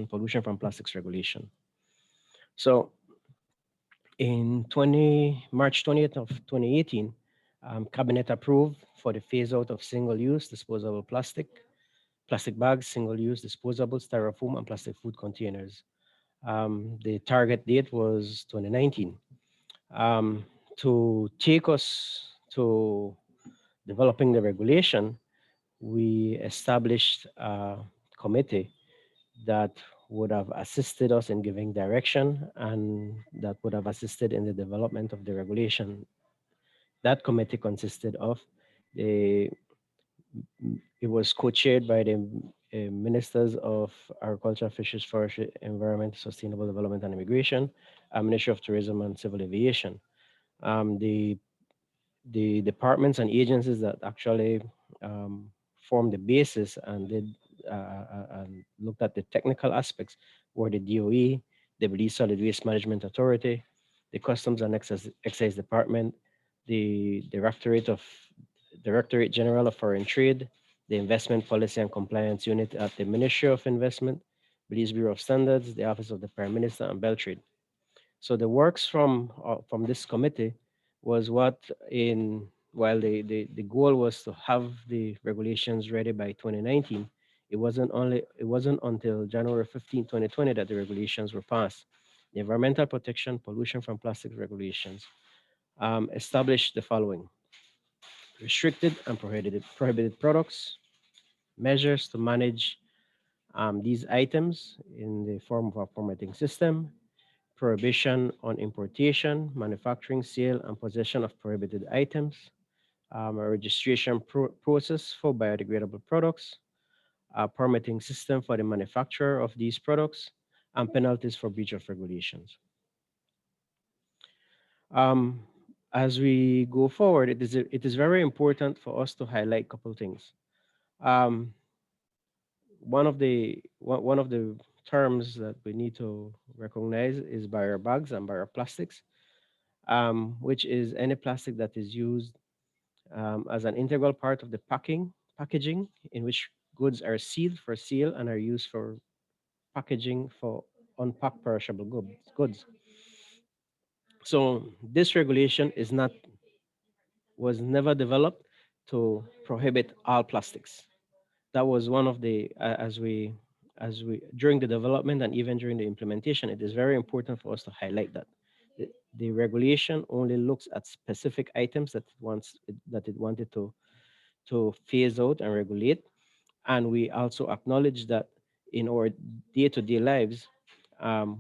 pollution from plastics regulation. So in March 20th of 2018, Cabinet approved for the phase out of single-use disposable plastic bags, single-use disposable styrofoam, and plastic food containers. The target date was 2019. Um, to take us to developing the regulation, we established a committee that would have assisted us in giving direction and that would have assisted in the development of the regulation. That committee consisted of the, it was co-chaired by the ministers of agriculture, fisheries, forestry, environment, sustainable development and immigration, Ministry of Tourism and Civil Aviation. The departments and agencies that actually formed the basis and did and looked at the technical aspects were the DOE, the Belize Solid Waste Management Authority, the Customs and Excise Department, the Directorate General of Foreign Trade, the Investment Policy and Compliance Unit at the Ministry of Investment, Belize Bureau of Standards, the Office of the Prime Minister, and Beltrade. So the works from this committee was what in while the goal was to have the regulations ready by 2019, it wasn't until January 15, 2020 that the regulations were passed. The environmental protection pollution from plastic regulations established the following: restricted and prohibited products, measures to manage these items in the form of a permitting system, prohibition on importation, manufacturing, sale, and possession of prohibited items, a registration process for biodegradable products, a permitting system for the manufacturer of these products, and penalties for breach of regulations. Um, as we go forward, it is very important for us to highlight a couple things. Um, one of the terms that we need to recognize is biobags and bioplastics, which is any plastic that is used as an integral part of the packaging in which goods are sealed for sale and are used for packaging for unpacked perishable goods. So this regulation is not was never developed to prohibit all plastics. That was one of the as we during the development and even during the implementation, it is very important for us to highlight that the regulation only looks at specific items that it wanted to phase out and regulate. And we also acknowledge that in our day-to-day lives,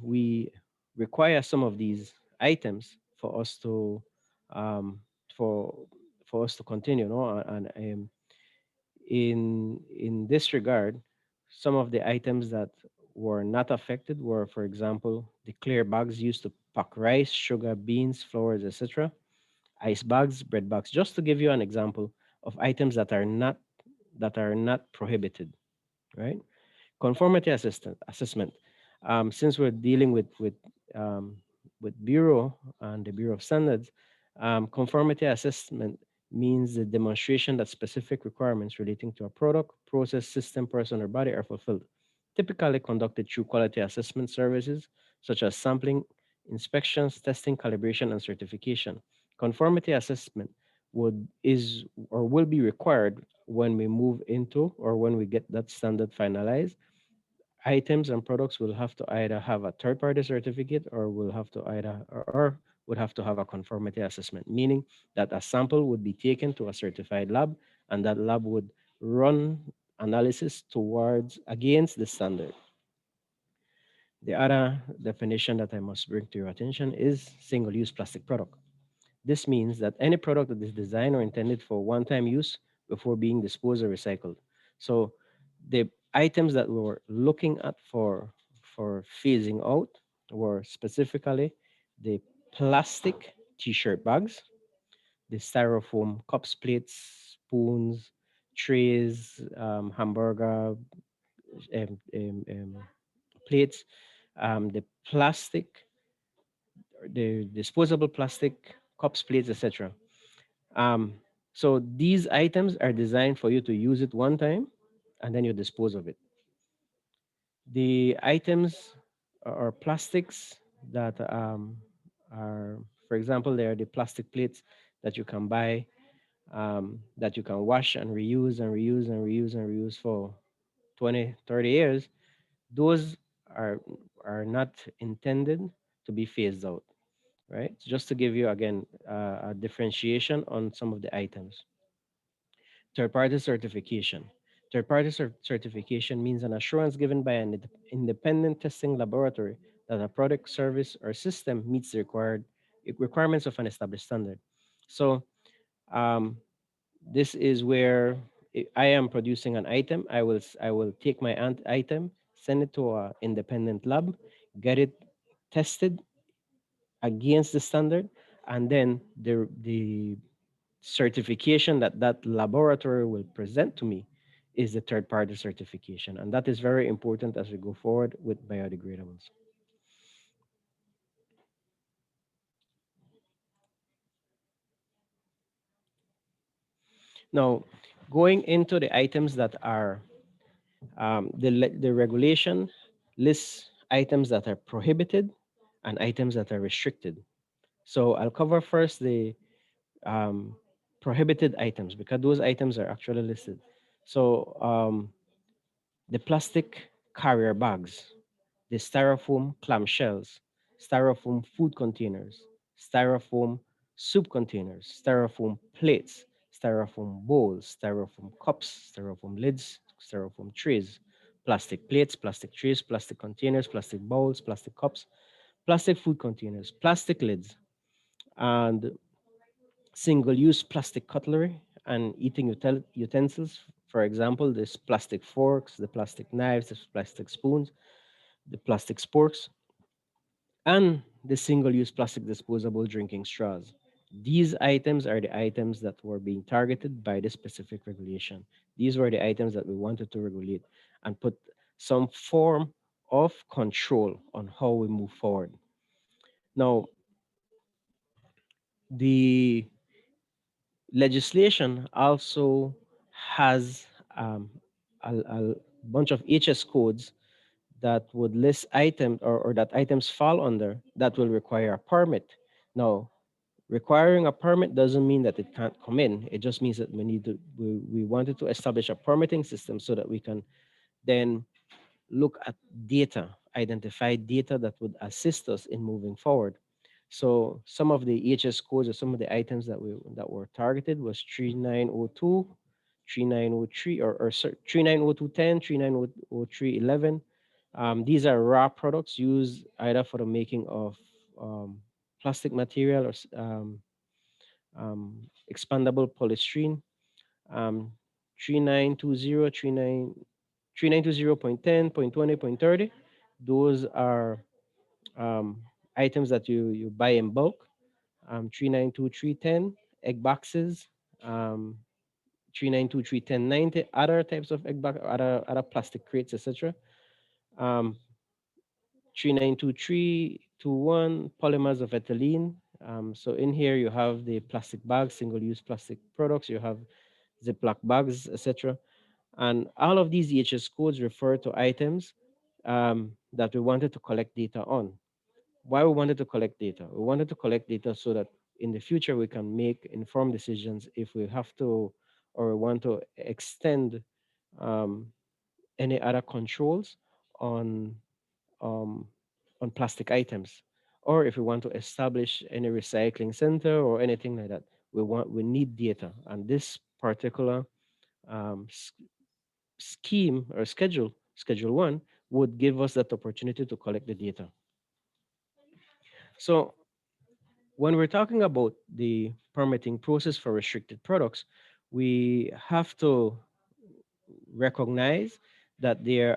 we require some of these items for us to um, for for us to continue, no? And in this regard, some of the items that were not affected were, for example, the clear bags used to pack rice, sugar, beans, flours, etc., ice bags, bread bags, just to give you an example of items that are not prohibited, right? Conformity assessment. Since we're dealing um, with Bureau and the Bureau of Standards, conformity assessment means the demonstration that specific requirements relating to a product, process, system, person, or body are fulfilled. Typically conducted through quality assessment services such as sampling, inspections, testing, calibration, and certification. Conformity assessment would is or will be required when we move into or when we get that standard finalized. Items and products will have to either have a third party certificate or will have to either or would have to have a conformity assessment, meaning that a sample would be taken to a certified lab and that lab would run analysis towards against the standard. The other definition that I must bring to your attention is single use plastic product. This means that any product that is designed or intended for one time use before being disposed or recycled. So the items that we were looking at for phasing out were specifically the plastic t-shirt bags, the styrofoam cups, plates, spoons, trays, hamburger plates, the plastic, the disposable plastic cups, plates, etc. Um, so these items are designed for you to use it one time and then you dispose of it. The items or plastics that are, for example, they are the plastic plates that you can buy, that you can wash and reuse and reuse and reuse and reuse for 20, 30 years. Those are not intended to be phased out, right? Just to give you again a differentiation on some of the items. Third party certification. Third party certification means an assurance given by an independent testing laboratory that a product, service, or system meets the requirements of an established standard. So, um, this is where I am producing an item. I will take my item, send it to an independent lab, get it tested against the standard, and then the certification that that laboratory will present to me is the third party certification, and that is very important as we go forward with biodegradables. Now, going into the items that are the regulation lists items that are prohibited and items that are restricted. So I'll cover first the um, prohibited items because those items are actually listed. So the plastic carrier bags, the styrofoam clamshells, styrofoam food containers, styrofoam soup containers, styrofoam plates, styrofoam bowls, styrofoam cups, styrofoam lids, styrofoam trays, plastic plates, plastic trays, plastic containers, plastic bowls, plastic cups, plastic food containers, plastic lids, and single use plastic cutlery and eating utensils. For example, there's plastic forks, the plastic knives, the plastic spoons, the plastic sporks, and the single use plastic disposable drinking straws. These items are the items that were being targeted by the specific regulation. These were the items that we wanted to regulate and put some form of control on how we move forward. Now, the legislation also has a bunch of HS codes that would list items or that items fall under that will require a permit. Now, requiring a permit doesn't mean that it can't come in. It just means that we wanted to establish a permitting system so that we can then look at data, identify data that would assist us in moving forward. So some of the EHS codes or some of the items that were targeted was 3902, 3903, or 390210, 390311. These are raw products used either for the making of plastic material or expandable polystyrene. Um, 3920, 3920.10, those are items that you buy in bulk. 392310, egg boxes. Um, 39231090, other types of egg box, other plastic crates, etc. Um, 392321, polymers of ethylene. So in here you have the plastic bags, single-use plastic products. You have Ziploc bags, etc. And all of these EHS codes refer to items that we wanted to collect data on. Why we wanted to collect data? We wanted to collect data so that in the future we can make informed decisions if we have to or we want to extend um, any other controls on um, on plastic items, or if we want to establish any recycling center or anything like that. We need data, and this particular um, scheme or schedule one, would give us that opportunity to collect the data. So when we're talking about the permitting process for restricted products, we have to recognize that the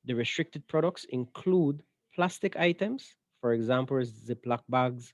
restricted products include plastic items, for example, Ziploc bags,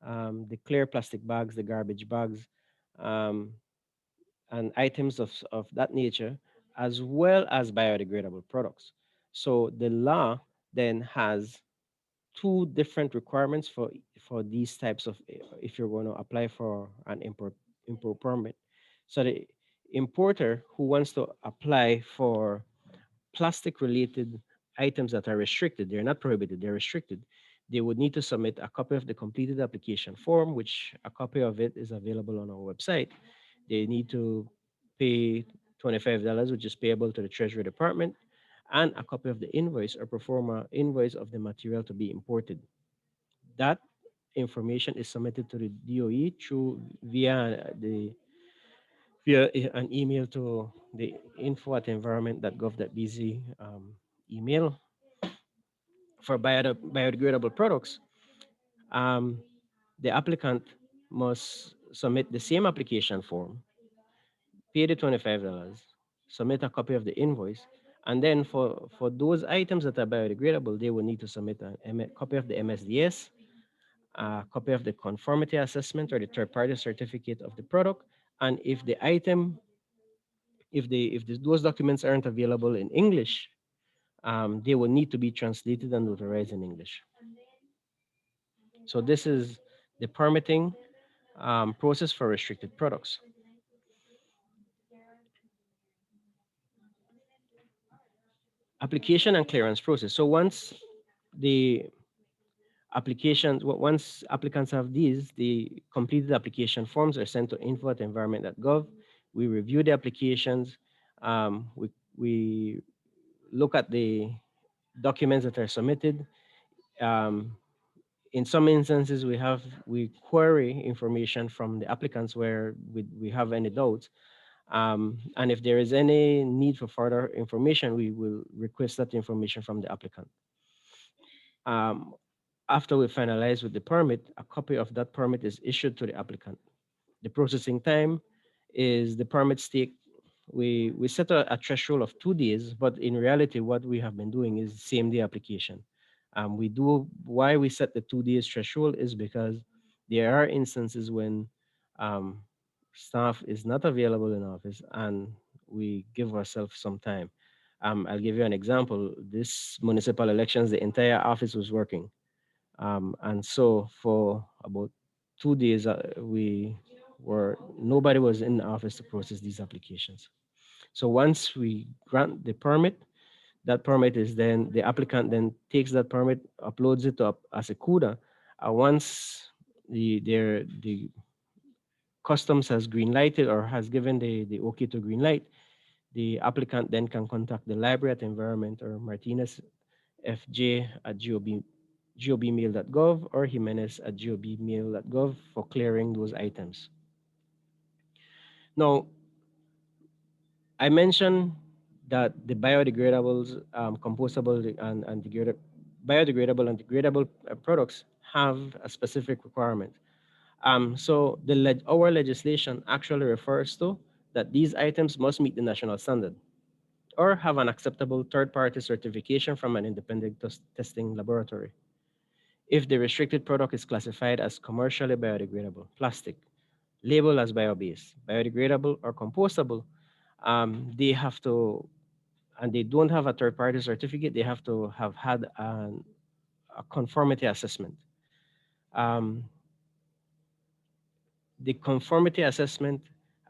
the clear plastic bags, the garbage bags, um, and items of that nature, as well as biodegradable products. So the law then has two different requirements for these types of if you're going to apply for an import permit. So the importer who wants to apply for plastic related items that are restricted, they're not prohibited, they're restricted, they would need to submit a copy of the completed application form, which a copy of it is available on our website. They need to pay $25, which is payable to the Treasury Department, and a copy of the invoice or pro forma invoice of the material to be imported. That information is submitted to the DOE through an email to the info@environment.gov.bz email for biodegradable products. Um, the applicant must submit the same application form, pay the $25, submit a copy of the invoice, and then for those items that are biodegradable, they will need to submit a copy of the MSDS, a copy of the conformity assessment or the third-party certificate of the product, and if the item, if those documents aren't available in English, they will need to be translated and notarized in English. So this is the permitting process for restricted products. Application and clearance process. So the once applicants have these, the completed application forms are sent to info@environment.gov. We review the applications. We look at the documents that are submitted. Um, in some instances, we query information from the applicants where we have any doubts. And if there is any need for further information, we will request that information from the applicant. Um, After we finalize with the permit, a copy of that permit is issued to the applicant. The processing time is the permits take, we set a threshold of 2 days, but in reality, what we have been doing is same day application. Why we set the 2 days threshold is because there are instances when um, staff is not available in office and we give ourselves some time. I'll give you an example. This municipal elections, the entire office was working. And so for about 2 days, nobody was in the office to process these applications. So once we grant the permit, that permit is then the applicant then takes that permit, uploads it up as a CUDA. Once the customs has green lighted or has given the okay to green light, the applicant then can contact the library at environment or Martinez FJ at gobmail.gov or Jimenez at gobmail.gov for clearing those items. Now, I mentioned that the compostable, biodegradable and degradable products have a specific requirement. So our legislation actually refers to that these items must meet the national standard or have an acceptable third-party certification from an independent testing laboratory. If the restricted product is classified as commercially biodegradable plastic, labeled as bio-based, biodegradable, or compostable, they have to, and they don't have a third-party certificate, they have to have had a conformity assessment. Um, the conformity assessment,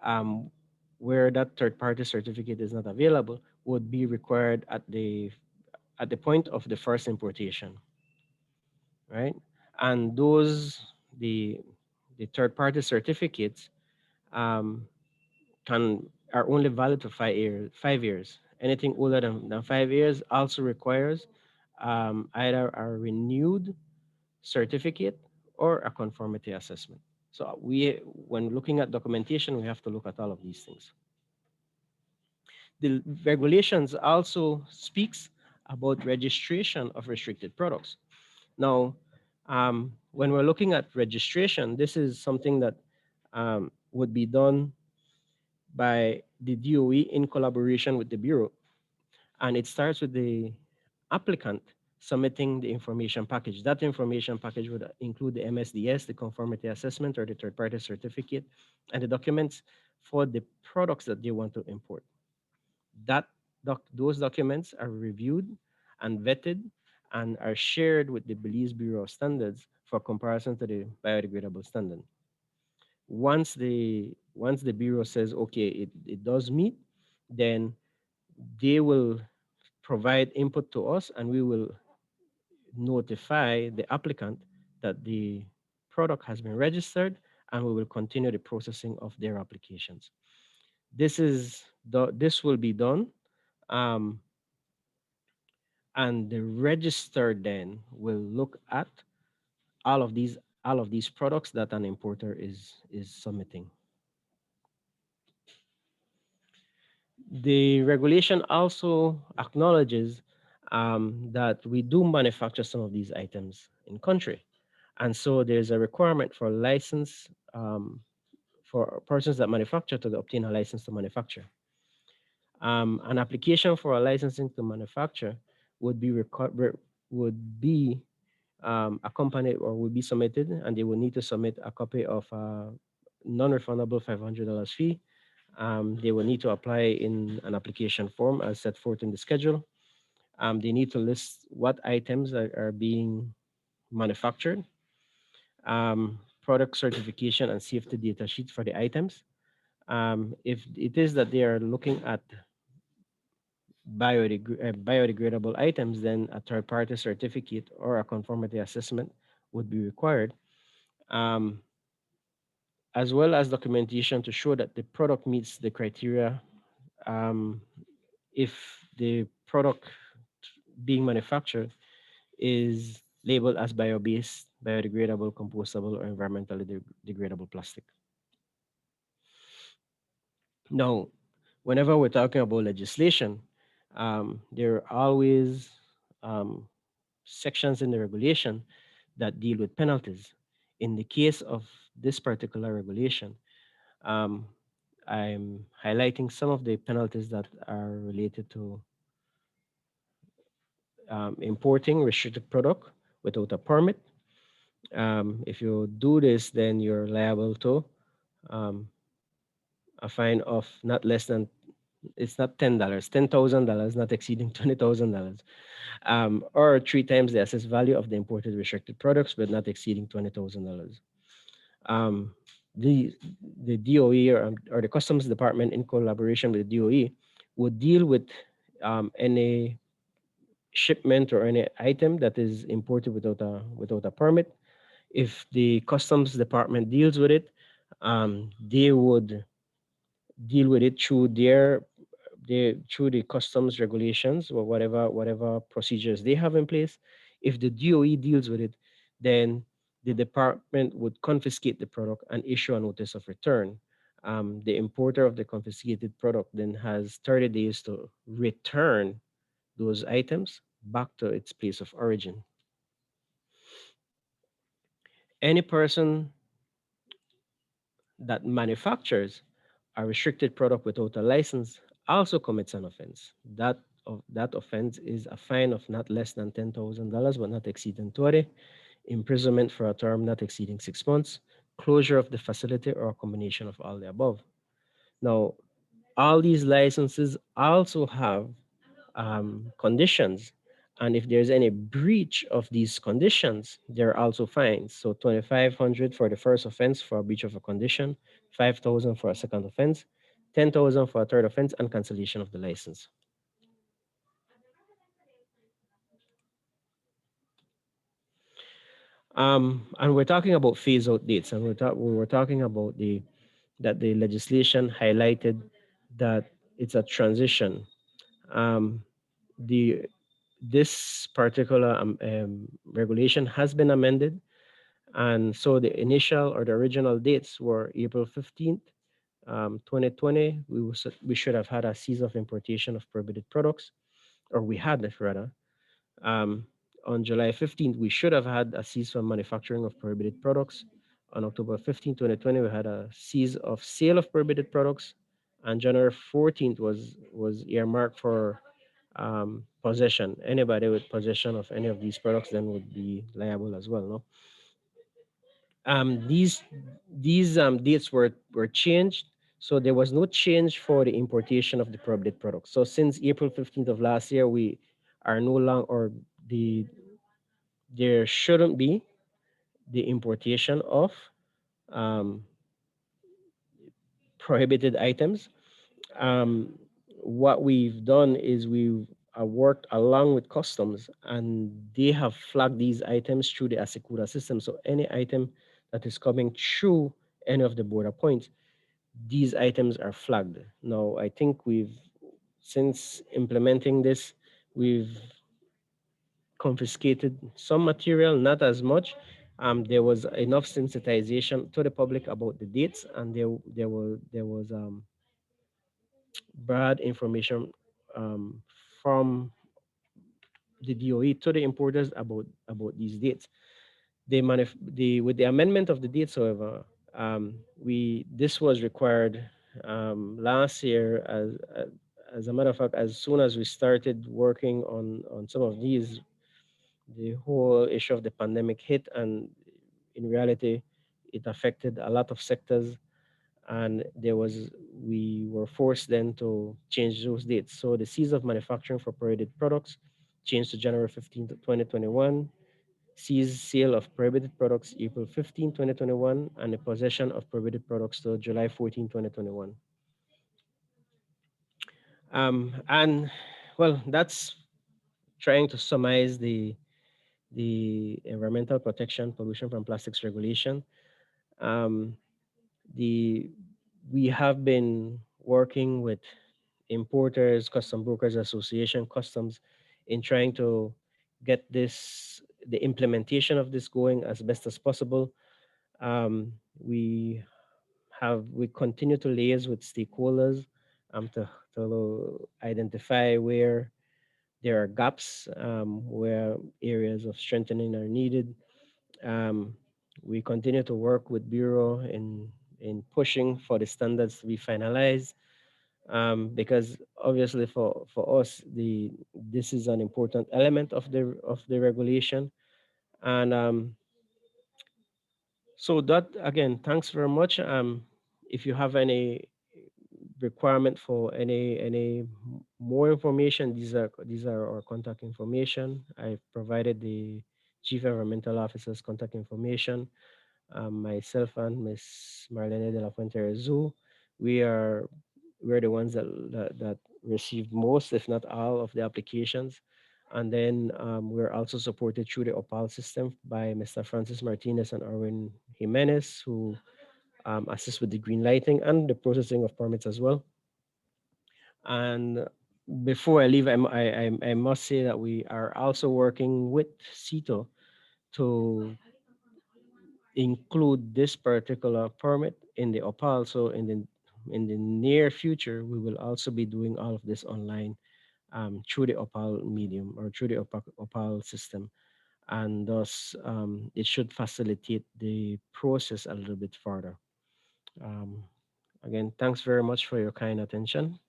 um, where that third-party certificate is not available, would be required at the point of the first importation, right? And the the third-party certificates um, are only valid for 5 years. 5 years. Anything older than 5 years also requires either a renewed certificate or a conformity assessment. So when looking at documentation, we have to look at all of these things. The regulations also speaks about registration of restricted products. Now, when we're looking at registration, this is something that would be done by the DOE in collaboration with the Bureau. And it starts with the applicant submitting the information package. That information package would include the MSDS, the conformity assessment or the third-party certificate, and the documents for the products that they want to import. Those documents are reviewed and vetted and are shared with the Belize Bureau of Standards for comparison to the biodegradable standard. Once the bureau says okay, it does meet, then they will provide input to us, and we will notify the applicant that the product has been registered, and we will continue the processing of their applications. This will be done, um, and the register then will look at all of these all of these products that an importer is submitting. The regulation also acknowledges that we do manufacture some of these items in country, and so there's a requirement for license for persons that manufacture to obtain a license to manufacture. An application for a licensing to manufacture would be would be accompanied or would be submitted, and they will need to submit a copy of a non-refundable $500 fee. They will need to apply in an application form as set forth in the schedule. They need to list what items are being manufactured, product certification and safety data sheet for the items. If it is that they are looking at biodegradable items, then a third party certificate or a conformity assessment would be required, um, as well as documentation to show that the product meets the criteria. Um, if the product being manufactured is labeled as bio-based, biodegradable, compostable, or environmentally degradable plastic. Now, whenever we're talking about legislation, there are always um, sections in the regulation that deal with penalties. In the case of this particular regulation, um, I'm highlighting some of the penalties that are related to importing restricted product without a permit. If you do this, then you're liable to um, a fine of not less than, it's not $10, $10,000, not exceeding $20,000, or three times the assessed value of the imported restricted products, but not exceeding $20,000. Um, the the DOE or the Customs Department in collaboration with the DOE would deal with any shipment or any item that is imported without a permit. If the Customs Department deals with it, they would deal with it through through the customs regulations or whatever procedures they have in place. If the DOE deals with it, then the department would confiscate the product and issue a notice of return. The importer of the confiscated product then has 30 days to return those items back to its place of origin. Any person that manufactures a restricted product without a license also commits an offense. That offense is a fine of not less than $10,000, but not exceeding 20, imprisonment for a term not exceeding 6 months, closure of the facility, or a combination of all the above. Now, all these licenses also have conditions. And if there's any breach of these conditions, there are also fines. So 2,500 for the first offense for a breach of a condition, 5,000 for a second offense, 10,000 for a third offense, and cancellation of the license. And we're talking about phase out dates, and we were talking about the legislation highlighted that it's a transition. Um, the this particular regulation has been amended. And so the initial or the original dates were April 15th, 2020. We should have had a cease of importation of prohibited products, or we had it rather. Um, on July 15th, we should have had a cease from manufacturing of prohibited products. On October 15th, 2020, we had a cease of sale of prohibited products. And January 14th was earmarked for possession. Anybody with possession of any of these products then would be liable as well. No, these dates were changed, so there was no change for the importation of the prohibited products. So since April 15th of last year, we are no longer, or there shouldn't be the importation of um, prohibited items. Um, what we've done is we've worked along with customs, and they have flagged these items through the Asecura system. So any item that is coming through any of the border points, these items are flagged. Now, I think since implementing this, we've confiscated some material, not as much. There was enough sensitization to the public about the dates, and there was broad information um, from the DOE to the importers about these dates. With the amendment of the dates, however, we this was required last year. As a matter of fact, as soon as we started working on some of these, the whole issue of the pandemic hit, and in reality, it affected a lot of sectors, and we were forced then to change those dates. So the cease of manufacturing for prohibited products changed to January 15th, 2021, cease sale of prohibited products April 15th, 2021, and the possession of prohibited products to July 14th, 2021. And well, that's trying to summarize the environmental protection pollution from plastics regulation. Um, the we have been working with importers, custom brokers association, customs, in trying to get the implementation of this going as best as possible. Um, we we continue to liaise with stakeholders to identify where there are gaps, where areas of strengthening are needed. Um, we continue to work with Bureau in pushing for the standards to be finalized, because obviously for us this is an important element of the regulation. And so that, again, thanks very much. If you have any requirement for more information, these are our contact information. I've provided the chief environmental officer's contact information. Myself and Miss Marlene de la Fuente Rezu, we are we're the ones that receive most, if not all, of the applications. And then we're also supported through the OPAL system by Mr. Francis Martinez and Arwin Jimenez, who assist with the green lighting and the processing of permits as well. And before I leave, I must say that we are also working with CITO to include this particular permit in the OPAL. So in the near future, we will also be doing all of this online, through the OPAL medium or through the OPAL system, and thus it should facilitate the process a little bit further. Um, Again, thanks very much for your kind attention.